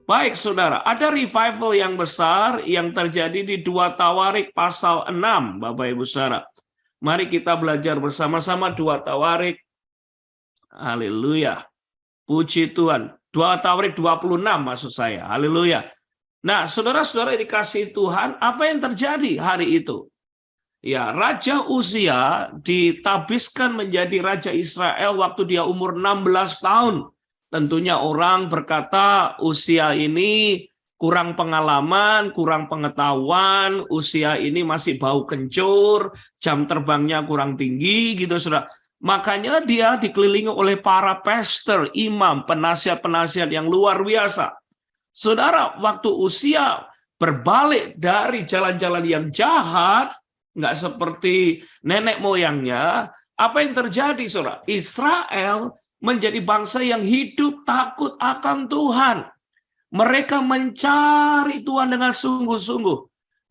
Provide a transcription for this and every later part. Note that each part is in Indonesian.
Baik, saudara, ada revival yang besar yang terjadi di 2 Tawarik pasal 6, Bapak Ibu saudara. Mari kita belajar bersama-sama 2 Tawarik. Haleluya. Puji Tuhan. 2 Tawarik 26 maksud saya. Haleluya. Nah, saudara-saudara yang dikasihi Tuhan, apa yang terjadi hari itu? Ya, Raja Uzia ditabiskan menjadi Raja Israel waktu dia umur 16 tahun. Tentunya orang berkata usia ini kurang pengalaman, kurang pengetahuan, usia ini masih bau kencur, jam terbangnya kurang tinggi gitu, saudara. Makanya dia dikelilingi oleh para pastor, imam, penasihat-penasihat yang luar biasa. Saudara, waktu usia berbalik dari jalan-jalan yang jahat, nggak seperti nenek moyangnya, apa yang terjadi, saudara? Israel menjadi bangsa yang hidup takut akan Tuhan. Mereka mencari Tuhan dengan sungguh-sungguh.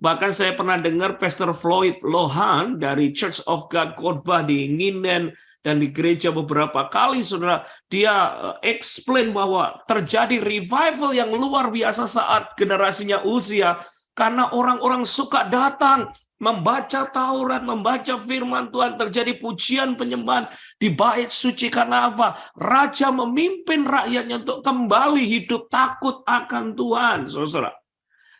Bahkan saya pernah dengar Pastor Floyd Lohan dari Church of God khotbah di Nginden dan di gereja beberapa kali, saudara. Dia explain bahwa terjadi revival yang luar biasa saat generasinya Uzia, karena orang-orang suka datang membaca Taurat, membaca firman Tuhan, terjadi pujian penyembahan di bait suci. Karena apa? Raja memimpin rakyatnya untuk kembali hidup takut akan Tuhan, saudara.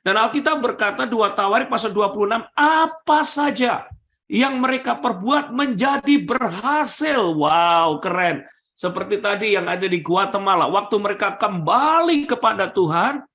Dan Alkitab berkata 2 Tawarik pasal 26, apa saja yang mereka perbuat menjadi berhasil. Wow, keren. Seperti tadi yang ada di Guatemala, waktu mereka kembali kepada Tuhan,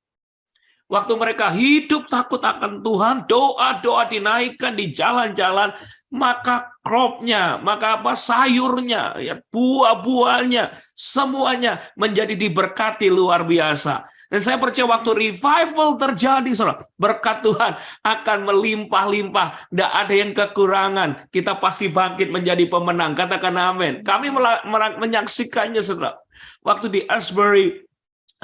waktu mereka hidup takut akan Tuhan, doa-doa dinaikkan di jalan-jalan, maka cropnya, maka sayurnya, ya, buah-buahnya, semuanya menjadi diberkati luar biasa. Dan saya percaya waktu revival terjadi, saudara, berkat Tuhan akan melimpah-limpah, tidak ada yang kekurangan. Kita pasti bangkit menjadi pemenang. Katakan amin. Kami menyaksikannya, saudara. Waktu di Asbury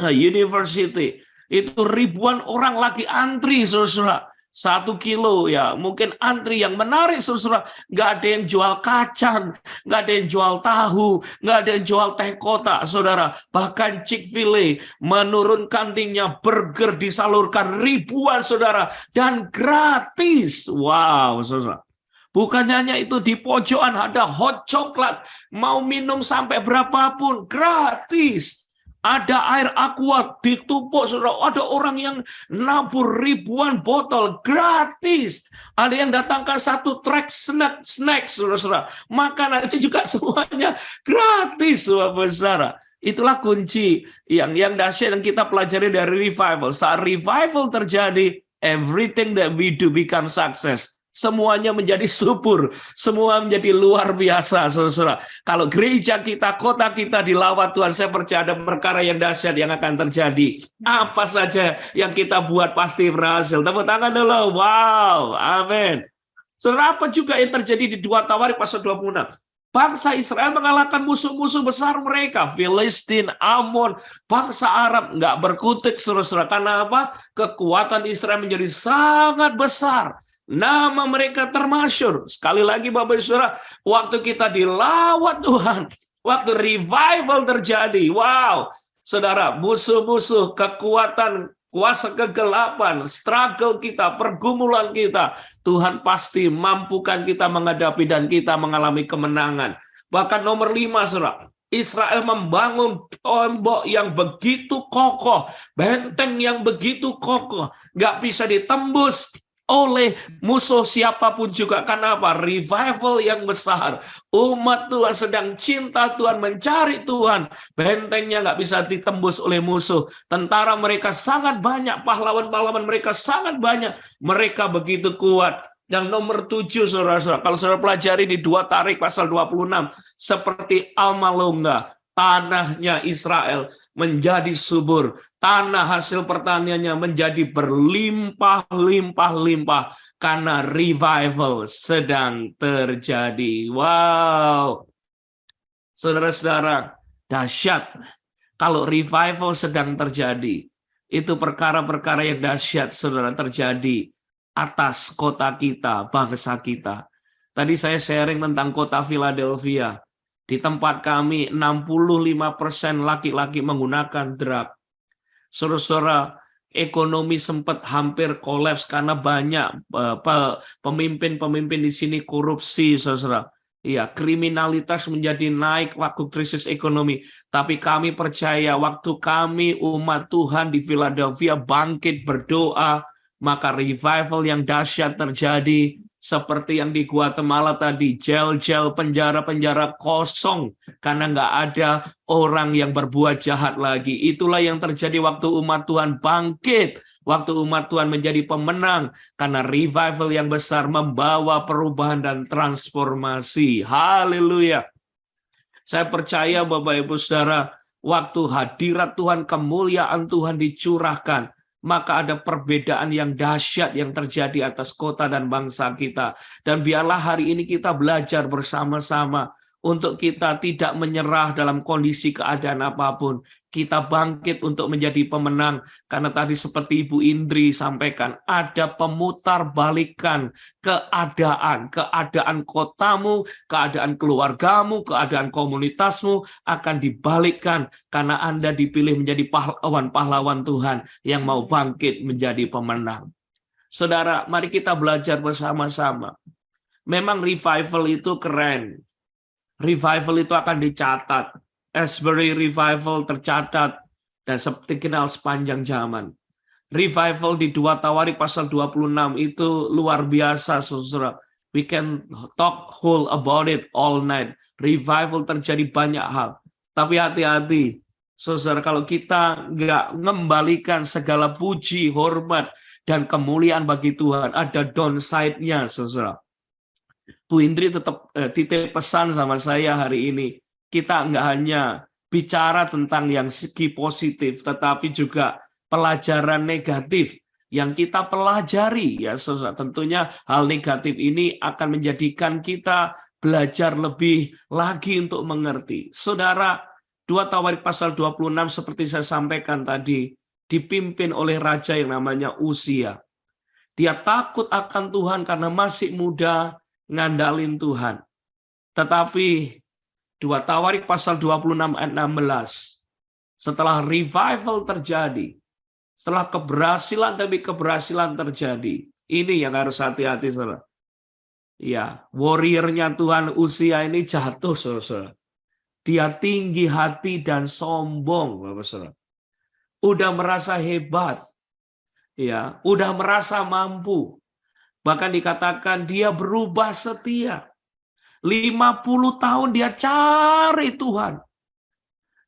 University, itu ribuan orang lagi antri, saudara. 1 kilo ya, mungkin antri yang menarik, saudara. Nggak ada yang jual kacang, nggak ada yang jual tahu, nggak ada yang jual teh kotak, saudara. Bahkan Chick-fil-A menurunkan timnya, burger disalurkan ribuan, saudara, dan gratis. Wow, saudara. Bukan hanya itu, di pojokan ada hot coklat, mau minum sampai berapapun, gratis. Ada air aqua ditumpuk, saudara. Ada orang yang nabur ribuan botol gratis. Ada yang datangkan 1 trek snack, saudara. Makanan itu juga semuanya gratis, saudara. Itulah kunci yang dahsyat yang kita pelajari dari revival. Saat revival terjadi, everything that we do become success. Semuanya menjadi subur, semua menjadi luar biasa, saudara. Kalau gereja kita, kota kita dilawat Tuhan, saya percaya ada perkara yang dahsyat yang akan terjadi. Apa saja yang kita buat pasti berhasil. Tepuk tangan dulu. Wow, amin. Saudara, apa juga yang terjadi di 2 Tawarik pasal 26? Bangsa Israel mengalahkan musuh-musuh besar mereka, Filistin, Amon, bangsa Arab, nggak berkutik, saudara. Karena apa? Kekuatan Israel menjadi sangat besar. Nama mereka termasyur. Sekali lagi Bapak Saudara, waktu kita dilawat Tuhan, waktu revival terjadi, wow, saudara, musuh-musuh, kekuatan, kuasa kegelapan, struggle kita, pergumulan kita, Tuhan pasti mampukan kita menghadapi dan kita mengalami kemenangan. Bahkan nomor 5, saudara, Israel membangun tembok yang begitu kokoh, benteng yang begitu kokoh, nggak bisa ditembus oleh musuh siapapun juga. Karena apa? Revival yang besar. Umat Tuhan sedang cinta Tuhan, mencari Tuhan. Bentengnya nggak bisa ditembus oleh musuh. Tentara mereka sangat banyak, pahlawan-pahlawan mereka sangat banyak. Mereka begitu kuat. Yang nomor 7, saudara-saudara, kalau saudara pelajari di 2 Tawarik pasal 26, seperti Almalonga, tanahnya Israel menjadi subur, tanah hasil pertaniannya menjadi berlimpah-limpah-limpah karena revival sedang terjadi. Wow, saudara-saudara, dahsyat kalau revival sedang terjadi. Itu perkara-perkara yang dahsyat, saudara, terjadi atas kota kita, bangsa kita. Tadi saya sharing tentang kota Philadelphia. Di tempat kami 65% laki-laki menggunakan drug. Saudara-saudara, ekonomi sempat hampir kolaps karena banyak pemimpin-pemimpin di sini korupsi, saudara. Ya, kriminalitas menjadi naik waktu krisis ekonomi. Tapi kami percaya waktu kami umat Tuhan di Philadelphia bangkit berdoa, maka revival yang dahsyat terjadi. Seperti yang di Guatemala tadi, jel-jel, penjara-penjara kosong karena nggak ada orang yang berbuat jahat lagi. Itulah yang terjadi waktu umat Tuhan bangkit, waktu umat Tuhan menjadi pemenang, karena revival yang besar membawa perubahan dan transformasi. Haleluya. Saya percaya Bapak Ibu Saudara, waktu hadirat Tuhan, kemuliaan Tuhan dicurahkan, maka ada perbedaan yang dahsyat yang terjadi atas kota dan bangsa kita. Dan biarlah hari ini kita belajar bersama-sama untuk kita tidak menyerah dalam kondisi keadaan apapun. Kita bangkit untuk menjadi pemenang. Karena tadi seperti Ibu Indri sampaikan, ada pemutar balikan keadaan kotamu, keadaan keluargamu, keadaan komunitasmu akan dibalikkan karena Anda dipilih menjadi pahlawan-pahlawan Tuhan yang mau bangkit menjadi pemenang. Saudara, mari kita belajar bersama-sama. Memang revival itu keren. Revival itu akan dicatat. Asbury Revival tercatat dan dikenal sepanjang zaman. Revival di 2 Tawarik pasal 26 itu luar biasa, saudara. We can talk whole about it all night. Revival terjadi banyak hal. Tapi hati-hati, saudara, kalau kita nggak mengembalikan segala puji, hormat, dan kemuliaan bagi Tuhan, ada downside-nya, saudara. Bu Indri tetap titip pesan sama saya hari ini. Kita nggak hanya bicara tentang yang segi positif, tetapi juga pelajaran negatif yang kita pelajari. Ya, saudara. Tentunya hal negatif ini akan menjadikan kita belajar lebih lagi untuk mengerti. Saudara, 2 Tawarik pasal 26 seperti saya sampaikan tadi, dipimpin oleh raja yang namanya Uzia. Dia takut akan Tuhan karena masih muda, ngandalin Tuhan. Tetapi 2 Tawarik pasal 26 ayat 16, setelah revival terjadi, setelah keberhasilan demi keberhasilan terjadi, ini yang harus hati-hati, saudara. Ya, warrior-nya Tuhan Uzia ini jatuh, saudara. Dia tinggi hati dan sombong, Bapak Saudara. Udah merasa hebat, ya, udah merasa mampu. Bahkan dikatakan dia berubah setia. 50 tahun dia cari Tuhan.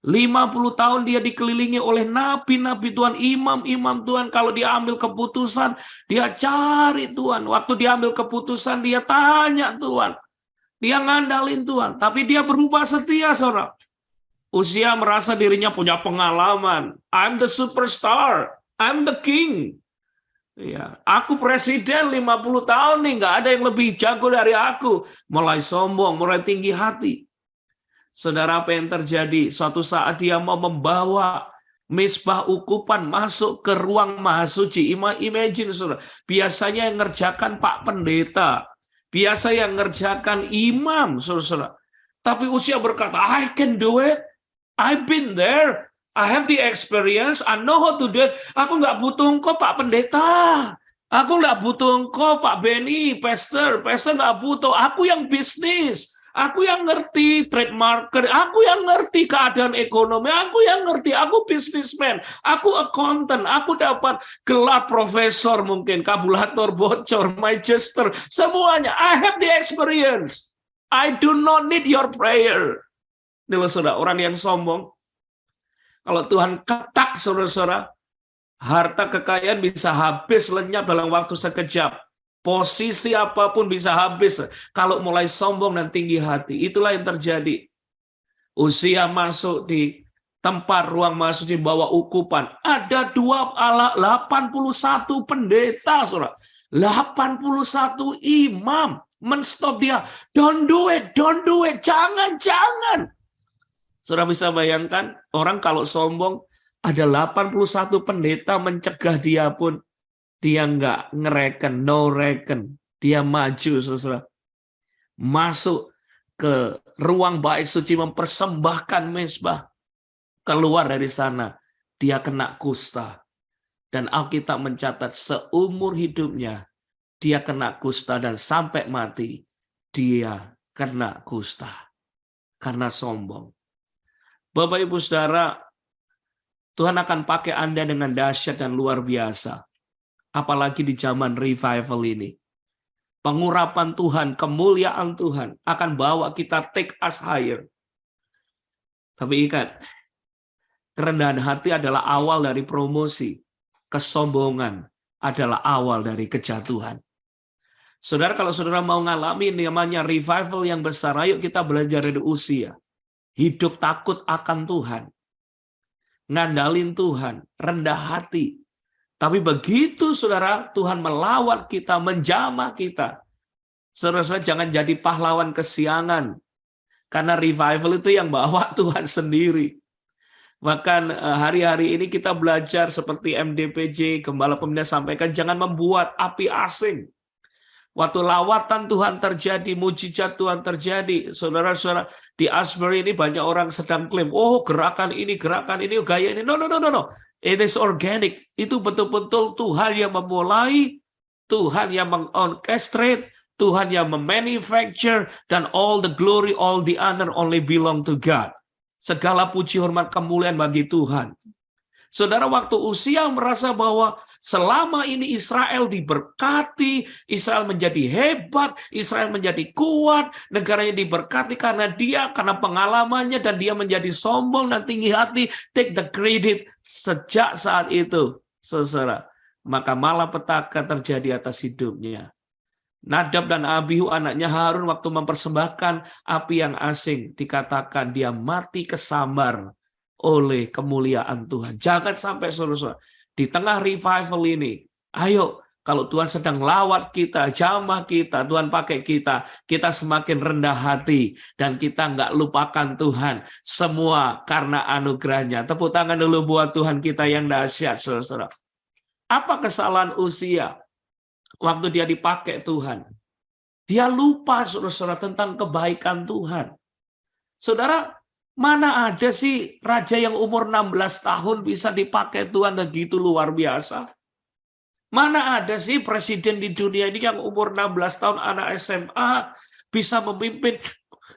50 tahun dia dikelilingi oleh nabi-nabi Tuhan, imam-imam Tuhan. Kalau dia ambil keputusan, dia cari Tuhan. Waktu dia ambil keputusan, dia tanya Tuhan. Dia ngandalin Tuhan. Tapi dia berubah setia, saudara. Uzia merasa dirinya punya pengalaman. I'm the superstar. I'm the king. Ya, aku presiden 50 tahun nih, nggak ada yang lebih jago dari aku. Mulai sombong, mulai tinggi hati. Saudara, apa yang terjadi? Suatu saat dia mau membawa mezbah ukupan masuk ke ruang mahasuci. Imagine, saudara. Biasanya yang ngerjakan Pak Pendeta. Biasa yang ngerjakan imam, saudara. Tapi Uzia berkata, I can do it. I've been there. I have the experience, I know how to do it. Aku nggak butuh engkau, Pak Pendeta. Aku nggak butuh engkau, Pak Benny, Pastor nggak butuh. Aku yang bisnis. Aku yang ngerti trade market. Aku yang ngerti keadaan ekonomi. Aku yang ngerti. Aku businessman. Aku accountant. Aku dapat gelar profesor mungkin. Kabulator bocor, magister. Semuanya. I have the experience. I do not need your prayer. Ini saudara, orang yang sombong. Kalau Tuhan ketak, saudara-saudara, harta kekayaan bisa habis lenyap dalam waktu sekejap. Posisi apapun bisa habis kalau mulai sombong dan tinggi hati. Itulah yang terjadi. Uzia masuk di tempat ruang mahasuci bawa ukupan. Ada 81 pendeta, saudara. 81 imam menstop dia. Don't do it, jangan. Saudara bisa bayangkan, orang kalau sombong, ada 81 pendeta mencegah dia pun, dia nggak ngereken, no reken. Dia maju, saudara. Masuk ke ruang bait suci, mempersembahkan mezbah. Keluar dari sana, dia kena kusta. Dan Alkitab mencatat seumur hidupnya, dia kena kusta dan sampai mati, dia kena kusta. Karena sombong. Bapak Ibu Saudara, Tuhan akan pakai Anda dengan dahsyat dan luar biasa. Apalagi di zaman revival ini. Pengurapan Tuhan, kemuliaan Tuhan akan bawa kita take us higher. Tapi ingat, kerendahan hati adalah awal dari promosi. Kesombongan adalah awal dari kejatuhan. Saudara, kalau saudara mau ngalami namanya revival yang besar, ayo kita belajar dari usia. Hidup takut akan Tuhan. Ngandalin Tuhan, rendah hati. Tapi begitu saudara, Tuhan melawat kita, menjamah kita. Saudara, jangan jadi pahlawan kesiangan. Karena revival itu yang bawa Tuhan sendiri. Bahkan hari-hari ini kita belajar seperti MDPJ, Gembala Pembina sampaikan, jangan membuat api asing. Waktu lawatan Tuhan terjadi, mujizat Tuhan terjadi. Saudara-saudara, di Asbury ini banyak orang sedang klaim, oh gerakan ini, gaya ini. No. It is organic. Itu betul-betul Tuhan yang memulai, Tuhan yang mengorchestrate, Tuhan yang memanufacture, dan all the glory, all the honor only belong to God. Segala puji, hormat, kemuliaan bagi Tuhan. Saudara, waktu Uzia merasa bahwa selama ini Israel diberkati, Israel menjadi hebat, Israel menjadi kuat, negaranya diberkati karena pengalamannya, dan dia menjadi sombong dan tinggi hati, take the credit. Sejak saat itu, saudara, maka malapetaka terjadi atas hidupnya. Nadab dan Abihu anaknya Harun waktu mempersembahkan api yang asing, dikatakan dia mati kesambar oleh kemuliaan Tuhan. Jangan sampai saudara, di tengah revival ini, ayo kalau Tuhan sedang lawat kita, jamah kita, Tuhan pakai kita semakin rendah hati dan kita nggak lupakan Tuhan. Semua karena anugerahnya. Tepuk tangan dulu buat Tuhan kita yang dahsyat, saudara. Apa kesalahan Uzia? Waktu dia dipakai Tuhan, dia lupa saudara tentang kebaikan Tuhan. Saudara, mana ada sih raja yang umur 16 tahun bisa dipakai Tuhan begitu luar biasa? Mana ada sih presiden di dunia ini yang umur 16 tahun anak SMA bisa memimpin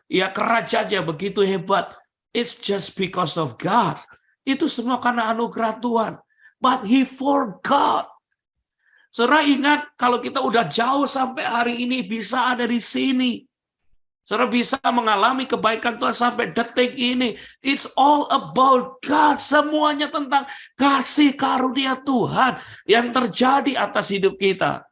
ya kerajaannya begitu hebat? It's just because of God. Itu semua karena anugerah Tuhan. But he forgot. Saudara ingat, kalau kita udah jauh sampai hari ini, bisa ada di sini. Saudara bisa mengalami kebaikan Tuhan sampai detik ini. It's all about God. Semuanya tentang kasih karunia Tuhan yang terjadi atas hidup kita.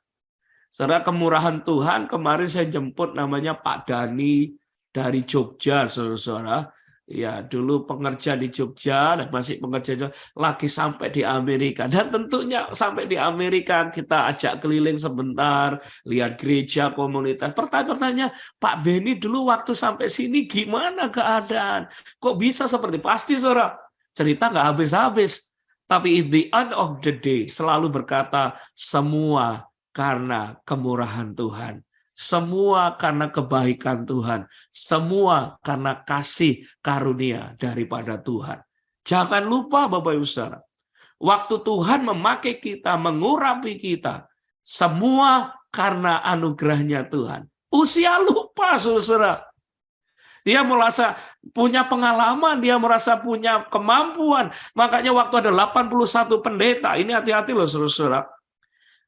Saudara, kemurahan Tuhan, kemarin saya jemput namanya Pak Dani dari Jogja, saudara-saudara. Ya, dulu pengerja di Jogja dan masih pengerja lagi sampai di Amerika. Dan tentunya sampai di Amerika kita ajak keliling sebentar, lihat gereja, komunitas. Pertanyaan-pertanyaan, Pak Beni dulu waktu sampai sini gimana keadaan? Kok bisa seperti pasti, saudara? Cerita nggak habis-habis. Tapi at the end of the day selalu berkata, semua karena kemurahan Tuhan. Semua karena kebaikan Tuhan. Semua karena kasih karunia daripada Tuhan. Jangan lupa Bapak Ibu Saudara. Waktu Tuhan memakai kita, mengurapi kita. Semua karena anugerahnya Tuhan. Uzia lupa saudara. Dia merasa punya pengalaman, dia merasa punya kemampuan. Makanya waktu ada 81 pendeta, ini hati-hati loh saudara.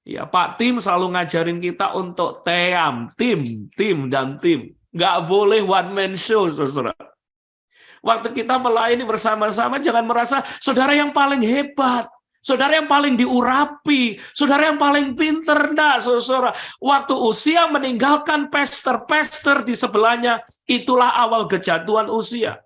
Ya, Pak Tim selalu ngajarin kita untuk tim. Nggak boleh one man show, saudara. Waktu kita melayani bersama-sama, jangan merasa saudara yang paling hebat, saudara yang paling diurapi, saudara yang paling pinter. Nah, saudara, waktu Uzia meninggalkan pester di sebelahnya, itulah awal kejatuhan Uzia.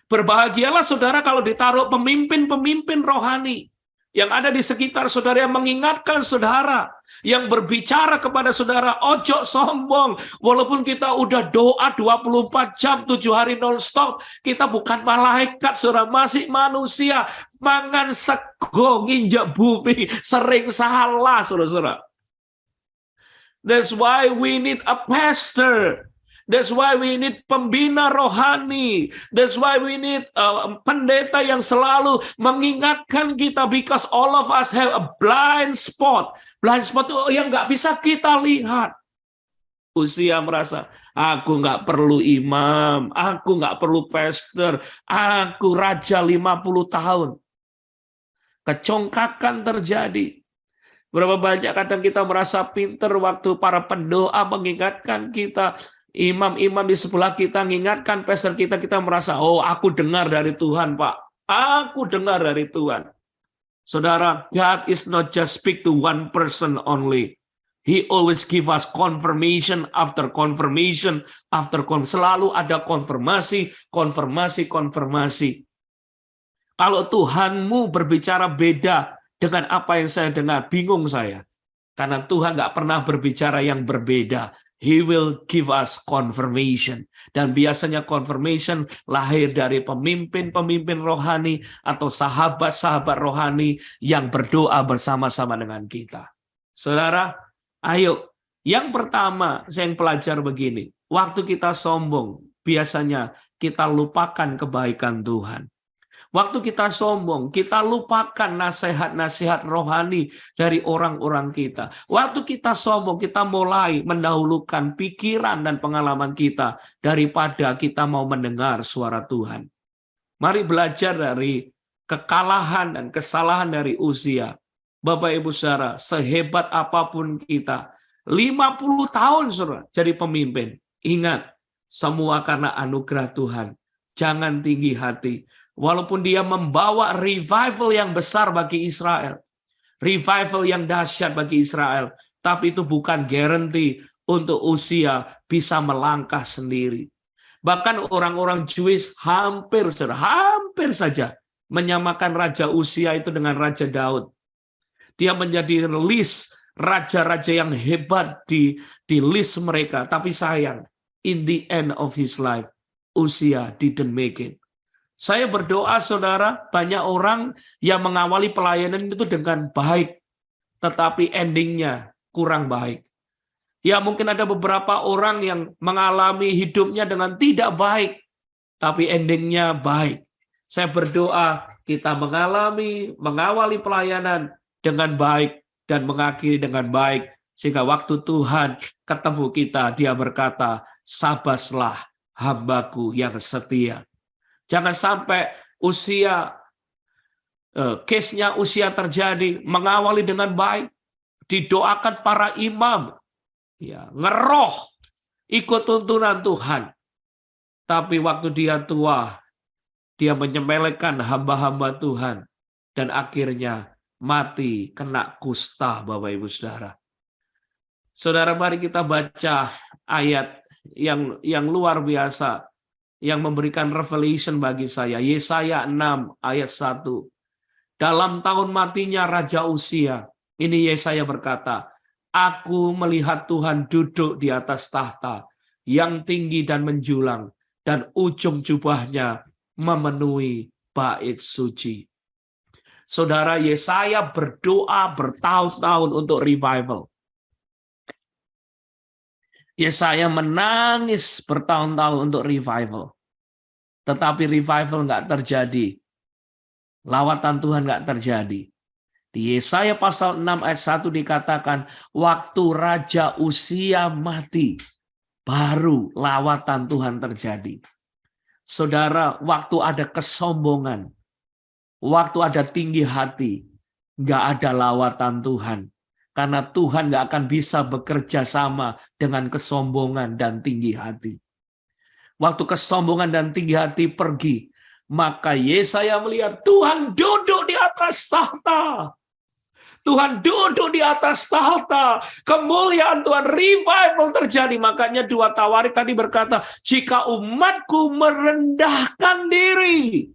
Berbahagialah saudara kalau ditaruh pemimpin-pemimpin rohani yang ada di sekitar saudara, yang mengingatkan saudara, yang berbicara kepada saudara, ojo sombong, walaupun kita udah doa 24 jam, 7 hari non-stop, kita bukan malaikat, saudara, masih manusia, mangan sego, nginjak bumi, sering salah, saudara. That's why we need a pastor. That's why we need pembina rohani. That's why we need pendeta yang selalu mengingatkan kita, because all of us have a blind spot. Blind spot itu yang nggak bisa kita lihat. Usia merasa, aku nggak perlu imam, aku nggak perlu pastor, aku raja 50 tahun. Kecongkakan terjadi. Berapa banyak kadang kita merasa pinter waktu para pendoa mengingatkan kita, imam-imam di sebelah kita mengingatkan pastor kita merasa, oh aku dengar dari Tuhan Pak, aku dengar dari Tuhan. Saudara, God is not just speak to one person only. He always give us confirmation after confirmation after confirmation. Selalu ada konfirmasi, konfirmasi, konfirmasi. Kalau Tuhanmu berbicara beda dengan apa yang saya dengar, bingung saya. Karena Tuhan nggak pernah berbicara yang berbeda. He will give us confirmation. Dan biasanya confirmation lahir dari pemimpin-pemimpin rohani atau sahabat-sahabat rohani yang berdoa bersama-sama dengan kita. Saudara, ayo. Yang pertama, saya belajar begini. Waktu kita sombong, biasanya kita lupakan kebaikan Tuhan. Waktu kita sombong, kita lupakan nasihat-nasihat rohani dari orang-orang kita. Waktu kita sombong, kita mulai mendahulukan pikiran dan pengalaman kita daripada kita mau mendengar suara Tuhan. Mari belajar dari kekalahan dan kesalahan dari Uzia. Bapak Ibu Saudara, sehebat apapun kita, 50 tahun saudara jadi pemimpin. Ingat, semua karena anugerah Tuhan. Jangan tinggi hati. Walaupun dia membawa revival yang besar bagi Israel, revival yang dahsyat bagi Israel, tapi itu bukan guarantee untuk Uzia bisa melangkah sendiri. Bahkan orang-orang Jewish hampir saja menyamakan Raja Uzia itu dengan Raja Daud. Dia menjadi list raja-raja yang hebat di list mereka, tapi sayang, in the end of his life, Uzia didn't make it. Saya berdoa, saudara, banyak orang yang mengawali pelayanan itu dengan baik, tetapi endingnya kurang baik. Ya, mungkin ada beberapa orang yang mengalami hidupnya dengan tidak baik, tapi endingnya baik. Saya berdoa kita mengawali pelayanan dengan baik dan mengakhiri dengan baik, sehingga waktu Tuhan ketemu kita, dia berkata, sabaslah hambaku yang setia. Jangan sampai case-nya Uzia terjadi, mengawali dengan baik, didoakan para imam, ya, ngeroh, ikut tuntunan Tuhan. Tapi waktu dia tua, dia menyepelekan hamba-hamba Tuhan, dan akhirnya mati kena kusta, Bapak Ibu Saudara. Saudara, mari kita baca ayat yang luar biasa, yang memberikan revelation bagi saya. Yesaya 6 ayat 1. Dalam tahun matinya Raja Uzia, ini Yesaya berkata, aku melihat Tuhan duduk di atas tahta yang tinggi dan menjulang, dan ujung jubahnya memenuhi bait suci. Saudara, Yesaya berdoa bertahun-tahun untuk revival. Yesaya menangis bertahun-tahun untuk revival. Tetapi revival nggak terjadi. Lawatan Tuhan nggak terjadi. Di Yesaya pasal 6 ayat 1 dikatakan, waktu Raja Uzia mati, baru lawatan Tuhan terjadi. Saudara, waktu ada kesombongan, waktu ada tinggi hati, nggak ada lawatan Tuhan. Karena Tuhan nggak akan bisa bekerja sama dengan kesombongan dan tinggi hati. Waktu kesombongan dan tinggi hati pergi, maka Yesaya melihat Tuhan duduk di atas tahta. Tuhan duduk di atas tahta. Kemuliaan Tuhan, revival terjadi. Makanya 2 Tawarik tadi berkata, jika umatku merendahkan diri,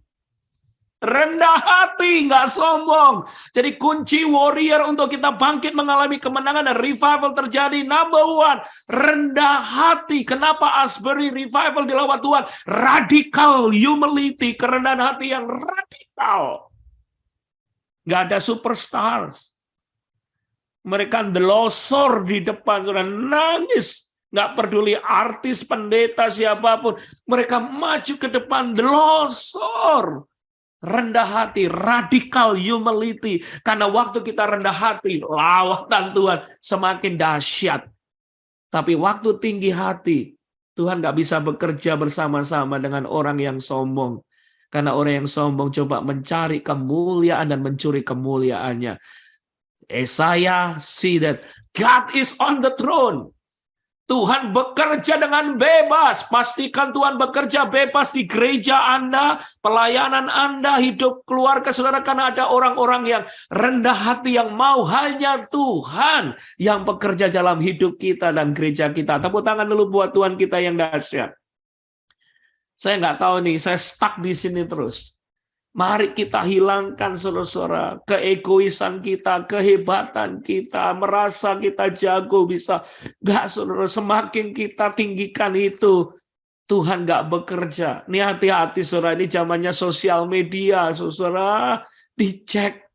rendah hati, nggak sombong. Jadi kunci warrior untuk kita bangkit mengalami kemenangan dan revival terjadi. Number 1, rendah hati. Kenapa Asbury revival dilawat Tuhan? Radical humility, kerendahan hati yang radikal. Nggak ada superstars. Mereka delosor di depan, nangis. nggak peduli artis, pendeta, siapapun. Mereka maju ke depan, delosor. Rendah hati, radikal humility. Karena waktu kita rendah hati, lawatan Tuhan semakin dahsyat. Tapi waktu tinggi hati, Tuhan nggak bisa bekerja bersama-sama dengan orang yang sombong. Karena orang yang sombong coba mencari kemuliaan dan mencuri kemuliaannya. Yesaya see that God is on the throne. Tuhan bekerja dengan bebas. Pastikan Tuhan bekerja bebas di gereja Anda, pelayanan Anda, hidup keluarga saudara, karena ada orang-orang yang rendah hati yang mau hanya Tuhan yang bekerja dalam hidup kita dan gereja kita. Tepuk tangan dulu buat Tuhan kita yang dahsyat. Saya nggak tahu nih, saya stuck di sini terus. Mari kita hilangkan saudara-saudara keegoisan kita, kehebatan kita, merasa kita jago bisa. Nggak saudara, semakin kita tinggikan itu, Tuhan nggak bekerja. Ini hati-hati saudara, ini zamannya sosial media, saudara. Dicek.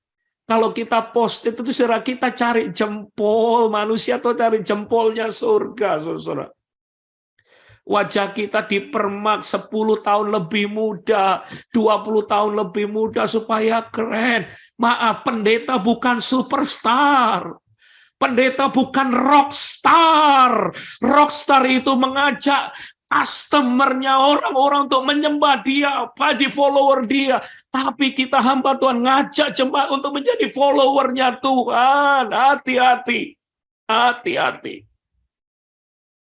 Kalau kita post itu saudara, kita cari jempol manusia atau cari jempolnya surga, saudara. Wajah kita dipermak 10 tahun lebih muda, 20 tahun lebih muda supaya keren. Maaf, pendeta bukan superstar. Pendeta bukan rockstar. Rockstar itu mengajak customernya, orang-orang untuk menyembah dia, jadi follower dia. Tapi kita hamba Tuhan ngajak jemaat untuk menjadi followernya Tuhan. Hati-hati. Hati-hati.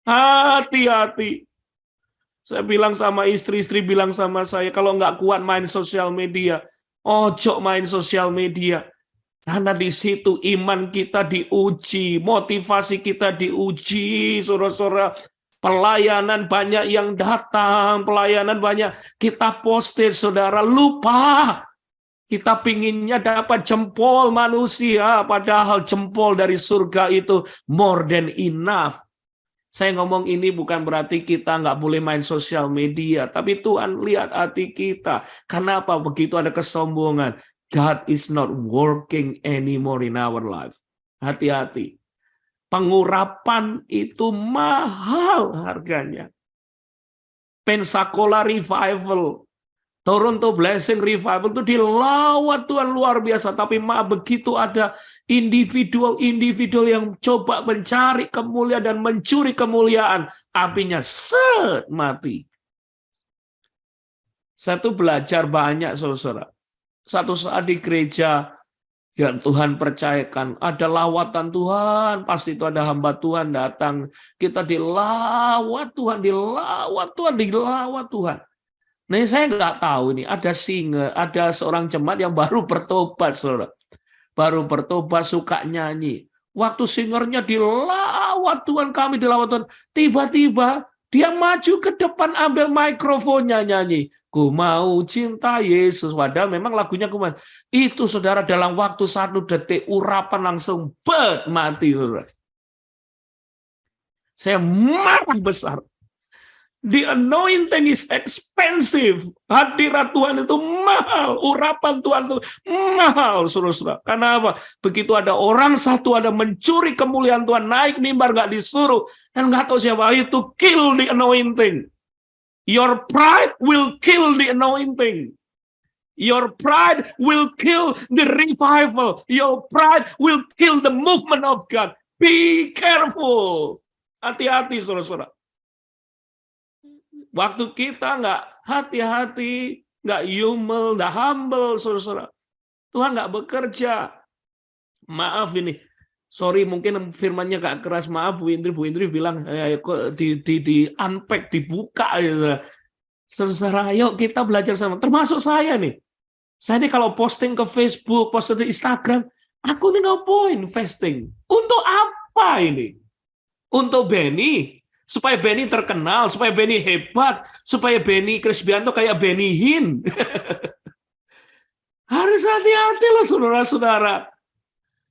Hati-hati. Saya bilang sama istri bilang sama saya, kalau nggak kuat main sosial media, ojo main sosial media. Karena di situ iman kita diuji, motivasi kita diuji, saudara-saudara. Pelayanan banyak yang datang, pelayanan banyak kita posted, saudara. Lupa, kita pinginnya dapat jempol manusia, padahal jempol dari surga itu more than enough. Saya ngomong ini bukan berarti kita nggak boleh main sosial media, tapi Tuhan lihat hati kita. Kenapa begitu ada kesombongan? God is not working anymore in our life. Hati-hati. Pengurapan itu mahal harganya. Pensacola Revival, Toronto Blessing Revival itu dilawat Tuhan luar biasa. Tapi begitu ada individual yang coba mencari kemuliaan dan mencuri kemuliaan, apinya mati. Saya tuh belajar banyak, saudara. Satu saat di gereja yang Tuhan percayakan, ada lawatan Tuhan, pasti itu ada hamba Tuhan datang. Kita dilawat Tuhan, dilawat Tuhan, dilawat Tuhan. Nah, saya nggak tahu nih, ada seorang jemaat yang baru bertobat, saudara. Baru bertobat, suka nyanyi. Waktu singernya dilawat Tuhan, kami dilawat Tuhan. Tiba-tiba dia maju ke depan, ambil mikrofonnya nyanyi. Ku mau cinta Yesus. Padahal memang lagunya kemana? Itu saudara dalam waktu 1 detik, urapan langsung mati, saudara. Saya marah besar. The anointing is expensive. Hadirat Tuhan itu mahal. Urapan Tuhan itu mahal, saudara-saudara. Karena apa? Begitu ada orang satu ada mencuri kemuliaan Tuhan, naik mimbar nggak disuruh, dan nggak tahu siapa itu, kill the anointing. Your pride will kill the anointing. Your pride will kill the revival. Your pride will kill the movement of God. Be careful. Hati-hati, saudara-saudara. Waktu kita nggak hati-hati, nggak humble, saudara-saudara, Tuhan nggak bekerja. Maaf ini, sorry mungkin firmannya nggak keras, maaf Bu Indri bilang kok di unpack, dibuka, ya. Saudara, ayo kita belajar sama, termasuk saya nih. Saya nih kalau posting ke Facebook, posting di Instagram, aku nih ngapain posting? Untuk apa ini? Untuk Benny. Supaya Benny terkenal, supaya Benny hebat, supaya Benny Krisbianto kayak Benny Hinn. Harus hati-hati loh saudara-saudara.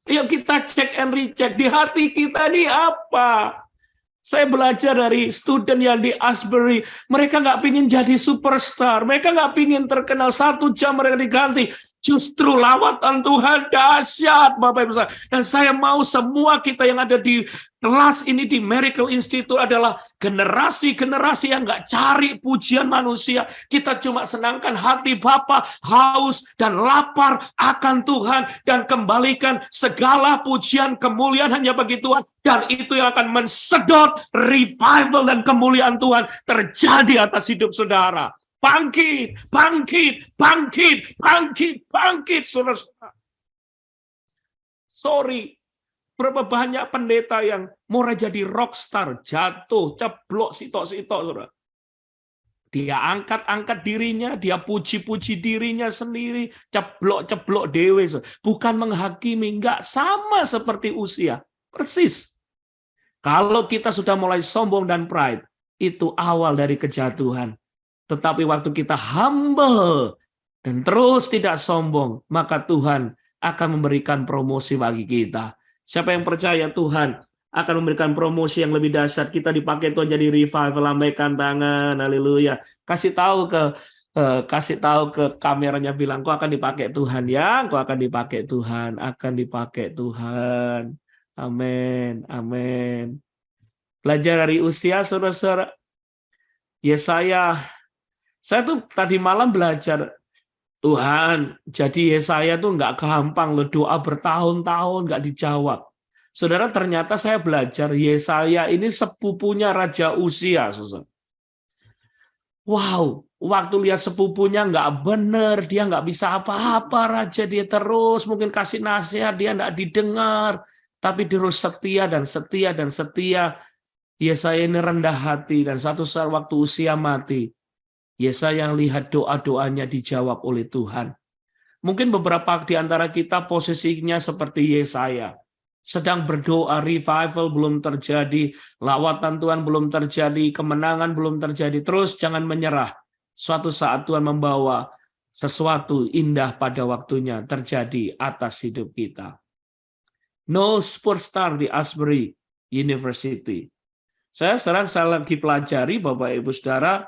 Yuk kita cek and recheck di hati kita ini apa. Saya belajar dari student yang di Asbury, mereka nggak pingin jadi superstar, mereka nggak pingin terkenal, 1 jam mereka diganti. Justru lawatan Tuhan dahsyat, Bapak Ibu Saudara. Dan saya mau semua kita yang ada di kelas ini di Miracle Institute adalah generasi-generasi yang nggak cari pujian manusia. Kita cuma senangkan hati Bapa, haus dan lapar akan Tuhan, dan kembalikan segala pujian kemuliaan hanya bagi Tuhan. Dan itu yang akan mensedot revival dan kemuliaan Tuhan terjadi atas hidup saudara. Bangkit, bangkit, bangkit, bangkit, bangkit, saudara. Sorry, berapa banyak pendeta yang mau jadi rockstar, jatuh, ceblok, sitok-sitok, saudara. Dia angkat-angkat dirinya, dia puji-puji dirinya sendiri, ceblok-ceblok dewe. Bukan menghakimi, enggak, sama seperti usia. Persis. Kalau kita sudah mulai sombong dan pride, itu awal dari kejatuhan. Tetapi waktu kita humble dan terus tidak sombong, maka Tuhan akan memberikan promosi bagi kita. Siapa yang percaya Tuhan akan memberikan promosi yang lebih dahsyat, kita dipakai Tuhan jadi revival, lambaikan tangan, haleluya. Kasih tahu ke kameranya, bilang, kau akan dipakai Tuhan ya, kau akan dipakai Tuhan, akan dipakai Tuhan. Amin, amin. Belajar dari usia, saudara-saudara. Saya tuh tadi malam belajar, Tuhan, jadi Yesaya tuh nggak gampang loh, doa bertahun-tahun nggak dijawab. Saudara, ternyata saya belajar Yesaya ini sepupunya Raja Uzia. Saudara. Wow, waktu lihat sepupunya nggak bener, dia nggak bisa apa-apa, Raja dia terus mungkin kasih nasihat, dia nggak didengar, tapi terus setia dan setia dan setia. Yesaya ini rendah hati, dan satu saat waktu Uzia mati, Yesaya yang lihat doa-doanya dijawab oleh Tuhan. Mungkin beberapa di antara kita posisinya seperti Yesaya. Sedang berdoa, revival belum terjadi, lawatan Tuhan belum terjadi, kemenangan belum terjadi. Terus jangan menyerah. Suatu saat Tuhan membawa sesuatu indah pada waktunya terjadi atas hidup kita. No superstar di Asbury University. Saya lagi pelajari, Bapak Ibu Saudara,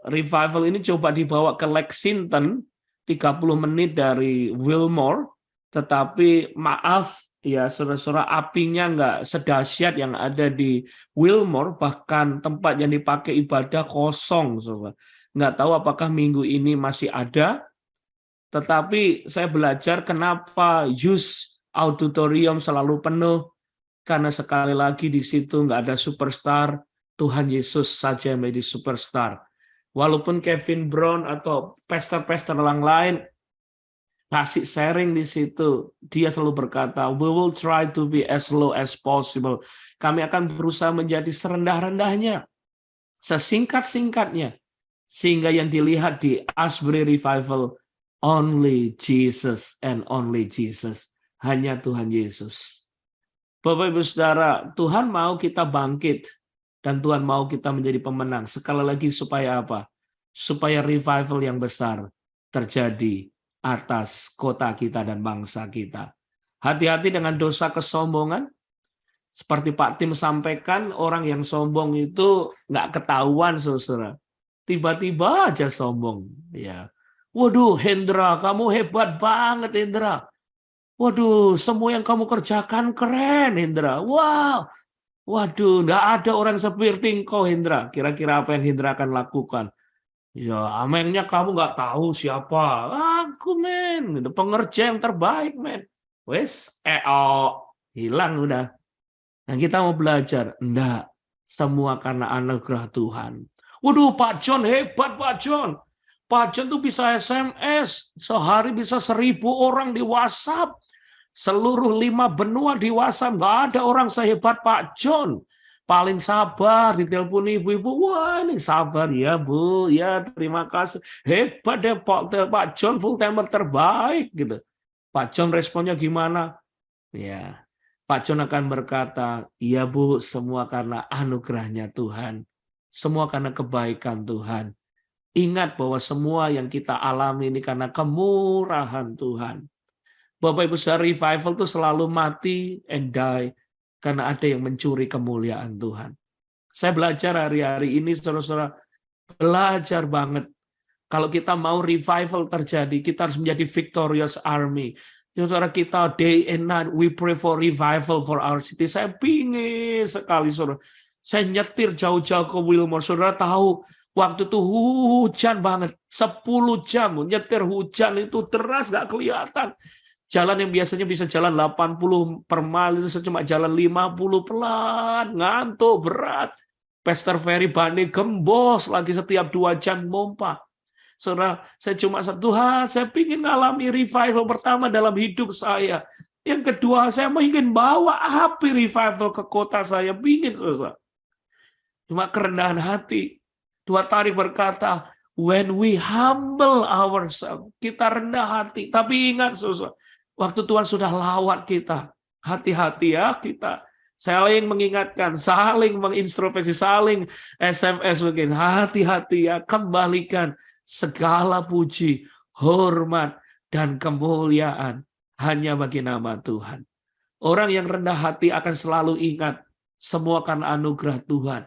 revival ini coba dibawa ke Lexington, 30 menit dari Wilmore, tetapi maaf ya saudara-saudara, apinya nggak sedahsyat yang ada di Wilmore, bahkan tempat yang dipakai ibadah kosong. Saudara. Nggak tahu apakah minggu ini masih ada, tetapi saya belajar kenapa Youth Auditorium selalu penuh, karena sekali lagi di situ nggak ada superstar, Tuhan Yesus saja yang menjadi superstar. Walaupun Kevin Brown atau pastor-pastor yang lain kasih sharing di situ, dia selalu berkata, we will try to be as low as possible. Kami akan berusaha menjadi serendah-rendahnya, sesingkat-singkatnya, sehingga yang dilihat di Asbury Revival, only Jesus and only Jesus. Hanya Tuhan Yesus. Bapak Ibu Saudara, Tuhan mau kita bangkit, dan Tuhan mau kita menjadi pemenang. Sekali lagi supaya apa? Supaya revival yang besar terjadi atas kota kita dan bangsa kita. Hati-hati dengan dosa kesombongan. Seperti Pak Tim sampaikan, orang yang sombong itu nggak ketahuan, saudara. Tiba-tiba aja sombong. Ya. Waduh, Hendra, kamu hebat banget, Hendra. Waduh, semua yang kamu kerjakan keren, Hendra. Wow. Waduh, nggak ada orang seperti engkau, Hendra. Kira-kira apa yang Hendra akan lakukan? Ya, amengnya kamu nggak tahu siapa. Aku, men. Pengerja yang terbaik, men. Wes, hilang udah. Nah, kita mau belajar. Enggak. Semua karena anugerah Tuhan. Waduh, Pak John hebat, Pak John. Pak John tuh bisa SMS. Sehari bisa 1.000 orang di WhatsApp. Seluruh 5 benua di WhatsApp, nggak ada orang sehebat Pak John. Paling sabar, ditelepon ibu-ibu, wah ini sabar ya Bu, ya terima kasih. Hebat deh Pak John, full timer terbaik gitu. Pak John responnya gimana? Ya, Pak John akan berkata, iya Bu, semua karena anugerahnya Tuhan. Semua karena kebaikan Tuhan. Ingat bahwa semua yang kita alami ini karena kemurahan Tuhan. Bapak Ibu Saudara, revival itu selalu mati and die karena ada yang mencuri kemuliaan Tuhan. Saya belajar hari-hari ini, saudara-saudara, belajar banget Kalau kita mau revival terjadi, kita harus menjadi victorious army. Saudara, kita day and night, we pray for revival for our city. Saya pingin sekali, saudara. Saya nyetir jauh-jauh ke Wilmore. Saudara tahu, waktu itu hujan banget. 10 jam, nyetir hujan itu deras, nggak kelihatan. Jalan yang biasanya bisa jalan 80 per mile, itu cuma jalan 50 pelan, ngantuk, berat. Pastor Ferry Bani gembos lagi setiap 2 jam pompa. Saudara, saya cuma Tuhan, saya ingin ngalami revival pertama dalam hidup saya. Yang kedua, saya ingin bawa api revival ke kota saya. Saudara. Cuma kerendahan hati. Tua Tarik berkata, when we humble ourselves, kita rendah hati. Tapi ingat, saudara, waktu Tuhan sudah lawat kita, hati-hati ya kita. Saling mengingatkan, saling mengintrospeksi, saling SMS mungkin. Hati-hati ya, kembalikan segala puji, hormat, dan kemuliaan hanya bagi nama Tuhan. Orang yang rendah hati akan selalu ingat semua karena anugerah Tuhan.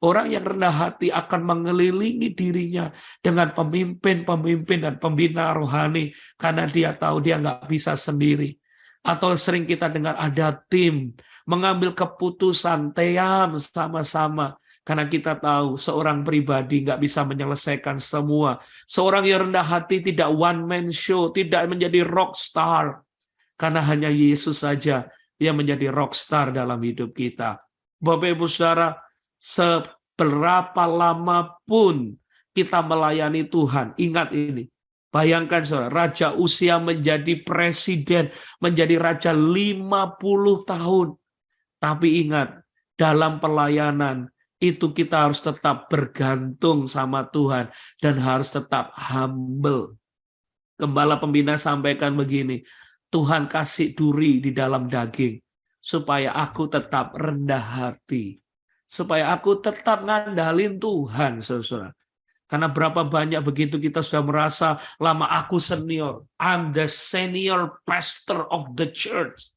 Orang yang rendah hati akan mengelilingi dirinya dengan pemimpin-pemimpin dan pembina rohani karena dia tahu dia nggak bisa sendiri. Atau sering kita dengar ada tim mengambil keputusan team sama-sama. Karena kita tahu seorang pribadi nggak bisa menyelesaikan semua. Seorang yang rendah hati tidak one man show, tidak menjadi rock star. Karena hanya Yesus saja yang menjadi rock star dalam hidup kita. Bapak Ibu Saudara, seberapa lama pun kita melayani Tuhan, ingat ini. Bayangkan saudara, Raja Usia menjadi presiden, menjadi raja 50 tahun. Tapi ingat, dalam pelayanan, itu kita harus tetap bergantung sama Tuhan dan harus tetap humble. Gembala pembina sampaikan begini, Tuhan kasih duri di dalam daging supaya aku tetap rendah hati, supaya aku tetap ngandalin Tuhan, saudara. Karena berapa banyak begitu kita sudah merasa lama aku senior, I'm the senior pastor of the church,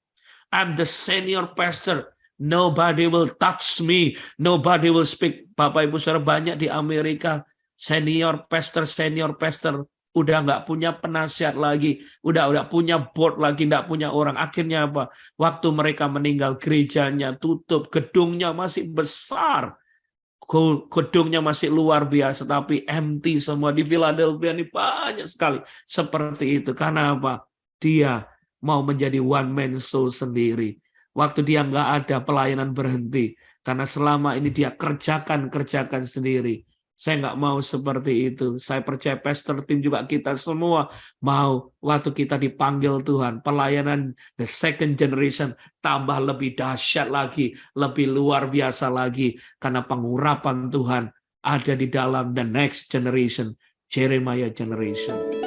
I'm the senior pastor. Nobody will touch me. Nobody will speak. Bapak Ibu Saudara, banyak di Amerika senior pastor udah nggak punya penasihat lagi, udah punya board lagi, nggak punya orang. Akhirnya apa? Waktu mereka meninggal, gerejanya tutup, gedungnya masih besar, gedungnya masih luar biasa, tapi empty semua. Di Philadelphia ini banyak sekali seperti itu. Karena apa? Dia mau menjadi one man show sendiri. Waktu dia nggak ada, pelayanan berhenti. Karena selama ini dia kerjakan sendiri. Saya nggak mau seperti itu. Saya percaya pastor tim juga kita semua mau waktu kita dipanggil Tuhan. Pelayanan the second generation tambah lebih dahsyat lagi. Lebih luar biasa lagi. Karena pengurapan Tuhan ada di dalam the next generation. Jeremiah generation.